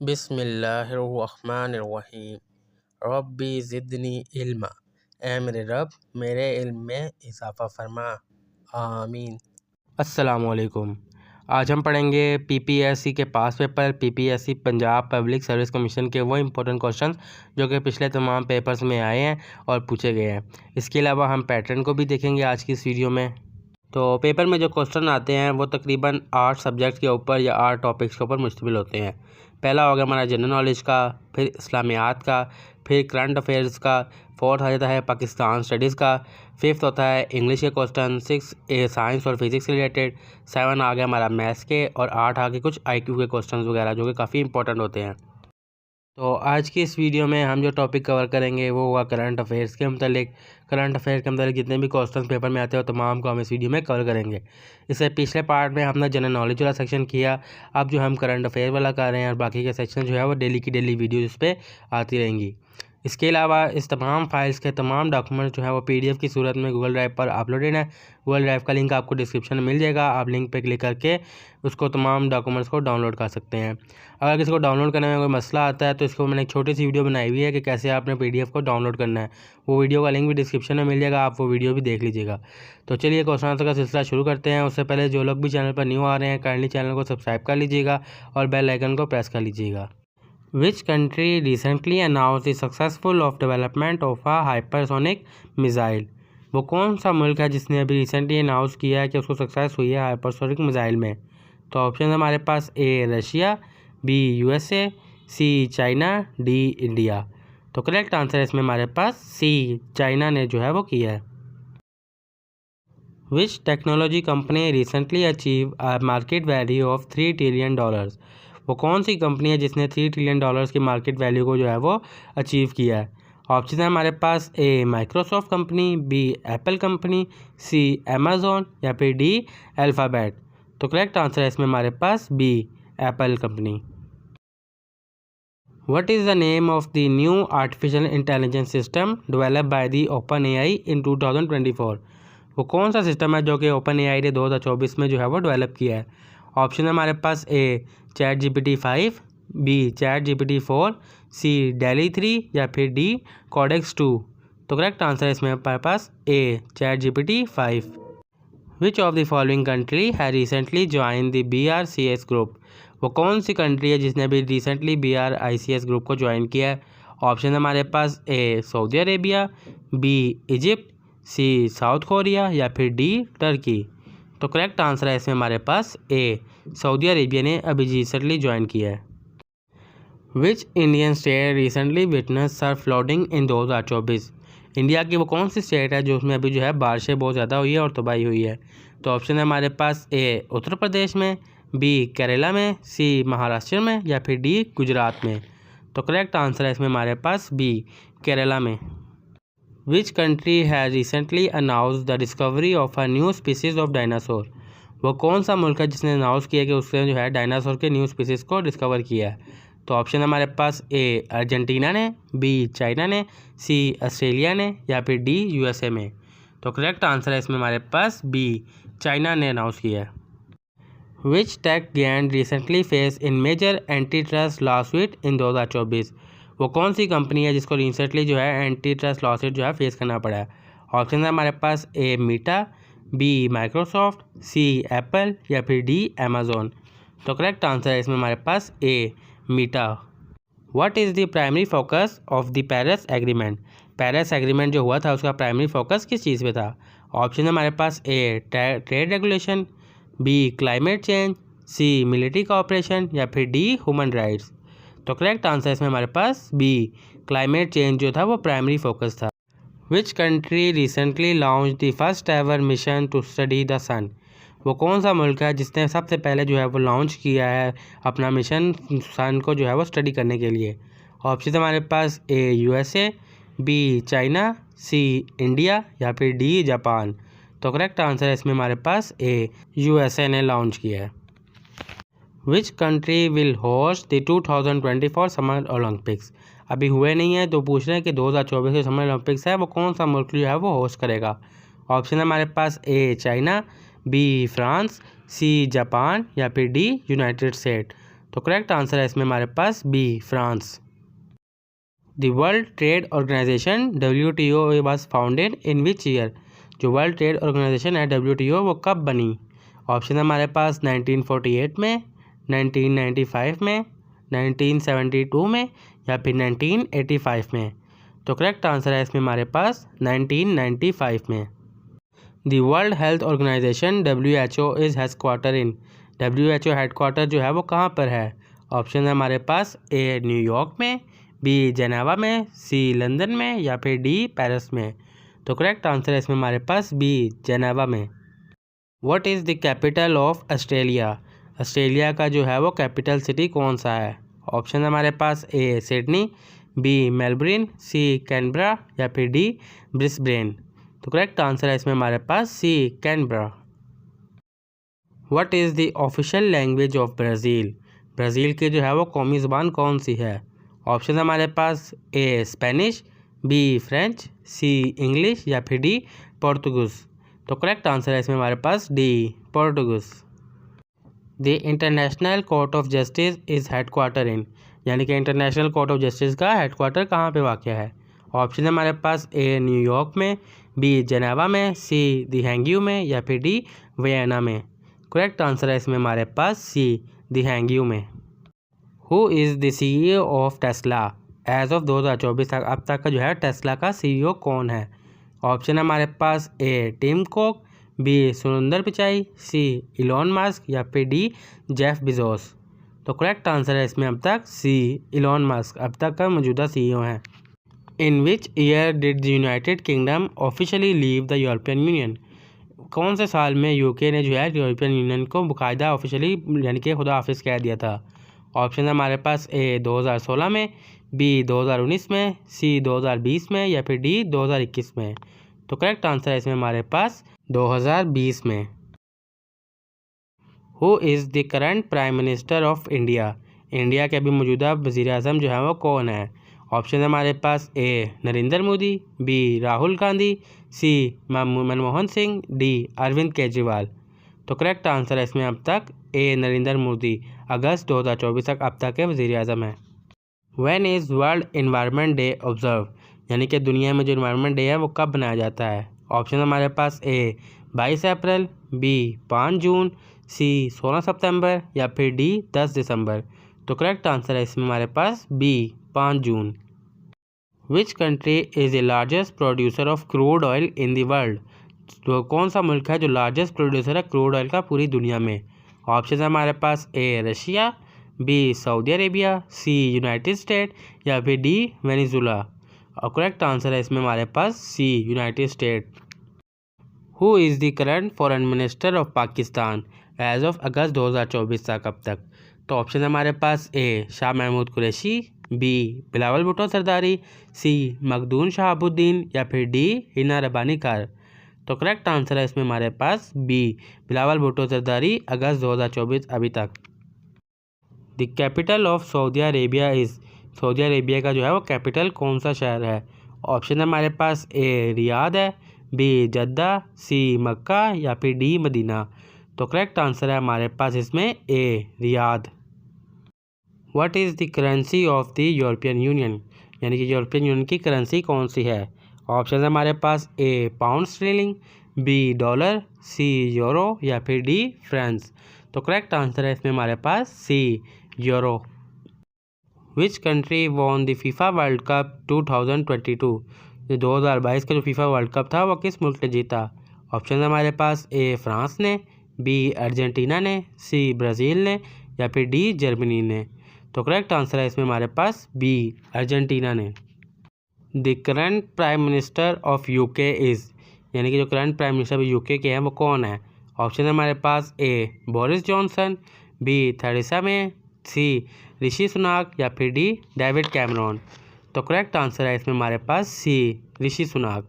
बिस्मिल्लाहिर्रहमानिर्रहीम। रब्बी ज़िदनी इल्मा। ऐ मेरे रब मेरे इल्म में इजाफ़ा फरमा। आमीन। अस्सलामुअलैकुम। आज हम पढ़ेंगे पीपीएससी के पास paper, PPSC Punjab public service commission के वो इम्पोर्टेंट क्वेश्चंस जो कि पिछले तमाम पेपर्स में आए हैं और पूछे गए हैं। इसके अलावा हम पैटर्न को भी देखेंगे आज की इस वीडियो में। तो पेपर में जो क्वेश्चन आते हैं वो तकरीबन 8 सब्जेक्ट के ऊपर या 8 टॉपिक्स के ऊपर मुश्तमिल होते हैं। पहला होगा हमारा जनरल नॉलेज का, फिर इस्लामियात का, फिर करंट अफेयर्स का, फोर्थ आ जाता है पाकिस्तान स्टडीज़ का, फिफ्थ होता है इंग्लिश के क्वेश्चन, 6 साइंस और फिज़िक्स से रिलेटेड, 7 आ गया हमारा मैथ्स के और 8 आ गए कुछ आईक्यू के क्वेश्चन वगैरह जो कि काफ़ी इंपॉर्टेंट होते हैं। तो आज की इस वीडियो में हम जो टॉपिक कवर करेंगे वो होगा करंट अफेयर्स के मतलब। करंट अफेयर्स के मतलब जितने भी क्वेश्चन पेपर में आते हैं तमाम को हम इस वीडियो में कवर करेंगे। इससे पिछले पार्ट में हमने जनरल नॉलेज वाला सेक्शन किया, अब जो हम करंट अफेयर वाला कर रहे हैं और बाकी के सेक्शन जो है वो डेली की डेली वीडियो इस पर आती रहेंगी। इसके अलावा इस तमाम फाइल्स के तमाम डॉक्यूमेंट जो है वो पीडीएफ की सूरत में गूगल ड्राइव पर अपलोडेड है। गूगल ड्राइव का लिंक आपको डिस्क्रिप्शन में मिल जाएगा, आप लिंक पे क्लिक करके उसको तमाम डॉक्यूमेंट्स को डाउनलोड कर सकते हैं। अगर किसी को डाउनलोड करने में कोई मसला आता है तो इसको मैंने एक छोटी सी वीडियो बनाई हुई है कि कैसे आपने पीडीएफ को डाउनलोड करना है। वो वीडियो का लिंक भी डिस्क्रिप्शन में मिल जाएगा, आप वो वीडियो भी देख लीजिएगा। तो चलिए क्वेश्चन आंसर का सिलसिला शुरू करते हैं। उससे पहले जो लोग भी चैनल पर न्यू आ रहे हैं काइंडली चैनल को सब्सक्राइब कर लीजिएगा और बेल आइकन को प्रेस कर लीजिएगा। Which country recently announced the successful of development of a hypersonic missile? वो कौन सा मुल्क है जिसने अभी रिसेंटली अनाउंस किया है कि उसको सक्सेस हुई है हाइपरसोनिक मिसाइल में? तो ऑप्शन हमारे पास A Russia, B USA, C China, D India. तो करेक्ट आंसर है इसमें हमारे पास सी चाइना ने जो है वो किया है। Which technology company recently achieved a market value of $3 trillion? वो कौन सी कंपनी है जिसने $3 ट्रिलियन की मार्केट वैल्यू को जो है वो अचीव किया है? ऑप्शन है हमारे पास A Microsoft company, B Apple company, C Amazon या फिर डी अल्फ़ाबेट। तो करेक्ट आंसर है इसमें हमारे पास B Apple company. What is the name of the new artificial intelligence system developed by the OpenAI in 2024? वो कौन सा सिस्टम है जो कि OpenAI ने 2024 में जो है वो डेवलप किया है? ऑप्शन है हमारे पास ए ChatGPT 5, बी ChatGPT 4, सी DALL-E 3 या फिर डी Codex 2। तो करेक्ट आंसर है इसमें हमारे पास ए ChatGPT 5। Which of the following country has recently joined the BRICS group? वो कौन सी कंट्री है जिसने अभी रिसेंटली BRICS ग्रुप को ज्वाइन किया है? ऑप्शन है हमारे पास ए सऊदी अरेबिया, बी इजिप्ट, सी साउथ कोरिया या फिर डी टर्की। तो करेक्ट आंसर है इसमें हमारे पास ए सऊदी अरेबिया ने अभी रिसेंटली ज्वाइन किया है। Which Indian state recently witness Surf flooding in 2024? India की वो कौन सी स्टेट है जो उसमें अभी जो है बारिशें बहुत ज़्यादा हुई है और तबाही हुई है? तो ऑप्शन है हमारे पास ए उत्तर प्रदेश में, बी केरला में, सी महाराष्ट्र में या फिर डी गुजरात में। तो करेक्ट आंसर है इसमें हमारे पास बी केरला में। Which country has recently announce the discovery of a new species of dinosaur? वो कौन सा मुल्क है जिसने अनाउंस किया कि उसने जो है डायनासोर के न्यू स्पीसीज़ को डिस्कवर किया है? तो ऑप्शन है हमारे पास ए अर्जेंटीना ने, बी चाइना ने, सी ऑस्ट्रेलिया ने या फिर डी यूएसए में। तो करेक्ट आंसर है इसमें हमारे पास बी चाइना ने अनाउंस किया है। Which tech giant recently face in major anti trust lawsuit in 2024? वो कौन सी कंपनी है जिसको रिसेंटली जो है एंटी ट्रस्ट लॉसूट जो है फेस करना पड़ा है? ऑप्शन है हमारे पास A Meta, B Microsoft, C Apple या फिर डी अमेज़ॉन। तो करेक्ट आंसर है इसमें हमारे पास A Meta. What is the primary focus of the Paris agreement? Paris agreement जो हुआ था उसका प्राइमरी फोकस किस चीज़ पे था? ऑप्शन है हमारे पास A trade regulation, B climate change, C military cooperation या फिर डी ह्यूमन राइट्स। तो करेक्ट आंसर इसमें हमारे पास बी क्लाइमेट चेंज जो था वो प्राइमरी फोकस था। Which country recently launch the first ever mission to study the sun? वो कौन सा मुल्क है जिसने सबसे पहले जो है वो लॉन्च किया है अपना मिशन सन को जो है वो स्टडी करने के लिए? ऑप्शन हमारे पास A USA, B China, C India या फिर डी जापान। तो करेक्ट आंसर है इसमें हमारे पास ए यूएसए ने लॉन्च किया है। Which country will host the 2024 summer Olympics? अभी हुए नहीं है तो पूछ रहे हैं कि 2024 के समर ओलंपिक्स है वो कौन सा मुल्क जो है वो होस्ट करेगा? ऑप्शन है हमारे पास A China, B France, C Japan या फिर डी यूनाइटेड स्टेट। तो करेक्ट आंसर है इसमें हमारे पास B, France. The world trade organization WTO was founded in which year? जो वर्ल्ड ट्रेड ऑर्गेनाइजेशन है WTO वो कब बनी? ऑप्शन है हमारे पास 1948 में, 1995 में, 1972 में या फिर 1985 में। तो करेक्ट आंसर है इसमें हमारे पास 1995 में। The world health organization WHO is headquarter in? WHO headquarter जो है वो कहाँ पर है? ऑप्शन है हमारे पास ए, न्यूयॉर्क में, बी, जेनेवा में, सी, लंदन में या फिर डी, पेरिस में। तो करेक्ट आंसर है इसमें हमारे पास बी, जेनेवा में। What is the capital of Australia? Australia का जो है वो कैपिटल सिटी कौन सा है? ऑप्शन है हमारे पास A, Sydney, B, Melbourne, C, Canberra या फिर डी, ब्रिस्बेन। तो करेक्ट आंसर है इसमें हमारे पास C, Canberra. What is the official language of Brazil? Brazil की जो है वो कौमी ज़ुबान कौन सी है? ऑप्शन है हमारे पास A, Spanish, B, French, C, English या फिर डी, पोर्तुगीज़। तो करेक्ट आंसर है इसमें हमारे पास D, Portuguese. The international court of justice is headquarter in? यानी कि इंटरनेशनल कोर्ट ऑफ जस्टिस का हेडक्वार्टर कहाँ पे वाक़या है? ऑप्शन है हमारे पास ए, न्यूयॉर्क में, बी, जेनेवा में, सी, द हेग में या फिर डी, वियना में। करेक्ट आंसर है इसमें हमारे पास सी, द हेग में। Who is the CEO of Tesla? As of 2024 तक अब तक का जो है टेस्ला का CEO कौन है? ऑप्शन है हमारे पास ए, टिम कुक, बी, सुंदर पिचाई, सी, इलॉन मस्क या फिर डी, जेफ बेजोस। तो करेक्ट आंसर है इसमें अब तक सी, इलॉन मस्क अब तक का मौजूदा CEO हैं। In which year did the United Kingdom officially leave the European Union? कौन से साल में UK ने जो है यूरोपियन यूनियन को बाकायदा ऑफिशियली यानी कि खुदा हाफिज कह दिया था? ऑप्शन है हमारे पास ए, 2016 में, बी, 2019 में, सी, 2020 में या फिर डी, 2021 में। तो करेक्ट आंसर है इसमें हमारे पास 2020 में। Who is the current prime minister of India? India के अभी मौजूदा वज़ीर आज़म जो है वो कौन है? ऑप्शन है हमारे पास ए, नरेंद्र मोदी, बी, राहुल गांधी, सी, मनमोहन सिंह, डी, अरविंद केजरीवाल। तो करेक्ट आंसर है इसमें अब तक ए, नरेंद्र मोदी अगस्त 2024 तक अब तक के वज़ीर आज़म है। When is world environment day observe? यानी कि दुनिया में जो इन्वायरमेंट डे है वो कब बनाया जाता है? ऑप्शन है हमारे पास ए, 22 अप्रैल, बी, 5 जून, सी, 16 सितंबर या फिर डी, 10 दिसंबर। तो करेक्ट आंसर है इसमें हमारे पास B, 5 June. Which country is the largest producer of crude oil in the world? तो कौन सा मुल्क है जो लार्जेस्ट प्रोड्यूसर है क्रूड ऑयल का पूरी दुनिया में? ऑप्शन है हमारे पास A, Russia, B, Saudi Arabia, C, United State या फिर डी, वेनेजुला। और करेक्ट आंसर है इसमें हमारे पास C, United State. Who is the current foreign minister of Pakistan as of अगस्त 2024 तक अब तक? तो ऑप्शन है हमारे पास ए, शाह महमूद कुरैशी, बी, बिलावल भुट्टो सरदारी, सी, मखदूम शहाबुद्दीन या फिर डी, हिना रब्बानी कार। तो करेक्ट आंसर है इसमें हमारे पास बी, बिलावल भुट्टो सरदारी अगस्त 2024 अभी तक। The capital of Saudi Arabia is? Saudi Arabia का जो है वो कैपिटल कौन सा शहर है? ऑप्शन है हमारे पास ए, रियाद है, बी, जद्दा, सी, मक्का या फिर डी, मदीना। तो करेक्ट आंसर है हमारे पास इसमें A, Riyadh. What is the currency of the European Union? यानी कि यूरोपियन यूनियन की करेंसी कौन सी है? ऑप्शन है हमारे पास A, pound sterling, B, dollar, C, euro या फिर डी, फ्रांस। तो करेक्ट आंसर है इसमें हमारे पास C, euro. Which country won the FIFA World Cup 2022? जो 2022 का जो फीफा वर्ल्ड कप था वो किस मुल्क ने जीता? ऑप्शन है हमारे पास ए, फ्रांस ने, बी, अर्जेंटीना ने, सी, ब्राज़ील ने या फिर डी, जर्मनी ने। तो करेक्ट आंसर है इसमें हमारे पास बी, अर्जेंटीना ने। The current prime minister of UK is? यानी कि जो करंट प्राइम मिनिस्टर UK के हैं वो कौन है? ऑप्शन है हमारे पास A, Boris Johnson, B, Theresa May, C, Rishi Sunak या फिर डी, डेविड कैमरॉन। तो करेक्ट आंसर है इसमें हमारे पास C, Rishi Sunak.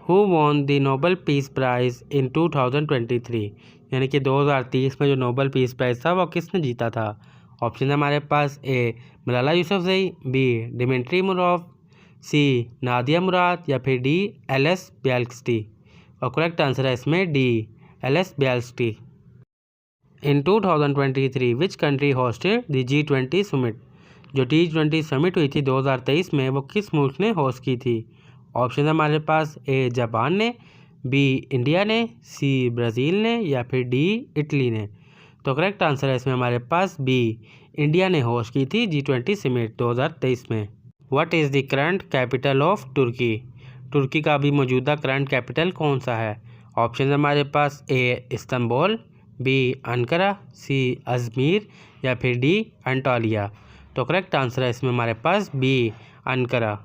Who won the Nobel peace prize in 2023? यानी कि 2023 में जो नोबेल पीस प्राइज़ था वो किसने जीता था? ऑप्शन है हमारे पास ए, मलाला यूसुफजई, बी, डिमिट्री मुराव, सी, नादिया मुराद या फिर डी, LS ब्याल्स्की। और करेक्ट आंसर है इसमें D, LS Bialiatski. In 2023 which country hosted the G20 summit. जो G20 समिट हुई थी 2023 में वो किस मुल्क ने होस्ट की थी। ऑप्शन है हमारे पास ए जापान ने, बी इंडिया ने, सी ब्राज़ील ने या फिर डी इटली ने। तो करेक्ट आंसर है इसमें हमारे पास बी, इंडिया ने होस्ट की थी G20 समिट 2023 में। What is the current capital of Turkey. Turkey का अभी मौजूदा करंट कैपिटल कौन सा है। ऑप्शन है हमारे पास A Istanbul, B Ankara, C Ajmer या फिर डी अंटालिया। तो करेक्ट आंसर है इसमें हमारे पास B Ankara.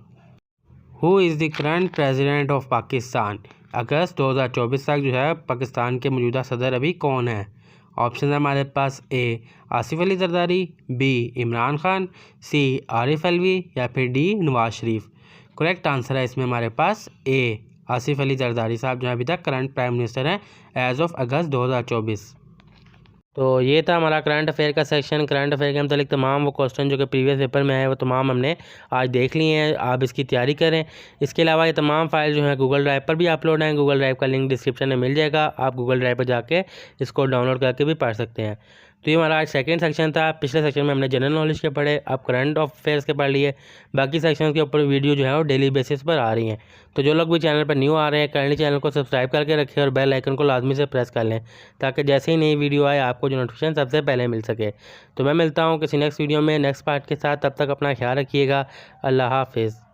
Who is the current president of Pakistan. अगस्त 2024 तक जो है पाकिस्तान के मौजूदा सदर अभी कौन है। ऑप्शन है हमारे पास ए आसिफ अली जरदारी, बी इमरान खान, सी आरिफ अलवी या फिर D Nawaz Sharif. Correct answer है इसमें हमारे पास ए आसिफ अली जरदारी साहब जो अभी तक करंट प्राइम मिनिस्टर हैं एज ऑफ अगस्त 2024। तो ये था हमारा करंट अफेयर का सेक्शन। करंट अफेयर के मतलब तमाम वो क्वेश्चन जो कि प्रीवियस पेपर में आए वो तमाम हमने आज देख लिए हैं। आप इसकी तैयारी करें। इसके अलावा ये तमाम फाइल जो है गूगल ड्राइव पर भी अपलोड हैं। गूगल ड्राइव का लिंक डिस्क्रिप्शन में मिल जाएगा। आप गूगल ड्राइव पर जाके इसको डाउनलोड करके भी पढ़ सकते हैं। तो ये हमारा आज सेकंड सेक्शन था। पिछले सेक्शन में हमने जनरल नॉलेज के पढ़े, अब करंट अफेयर्स के पढ़ लिए। बाकी सेक्शन के ऊपर वीडियो जो है वो डेली बेसिस पर आ रही हैं। तो जो लोग भी चैनल पर न्यू आ रहे हैं काइंडली चैनल को सब्सक्राइब करके रखें और बेल आइकन को लाजमी से प्रेस कर लें ताकि जैसे ही नई वीडियो आए आपको जो नोटिफिकेशन सबसे पहले मिल सके। तो मैं मिलता हूँ किसी नेक्स्ट वीडियो में नेक्स्ट पार्ट के साथ। तब तक अपना ख्याल रखिएगा। अल्लाह हाफिज़।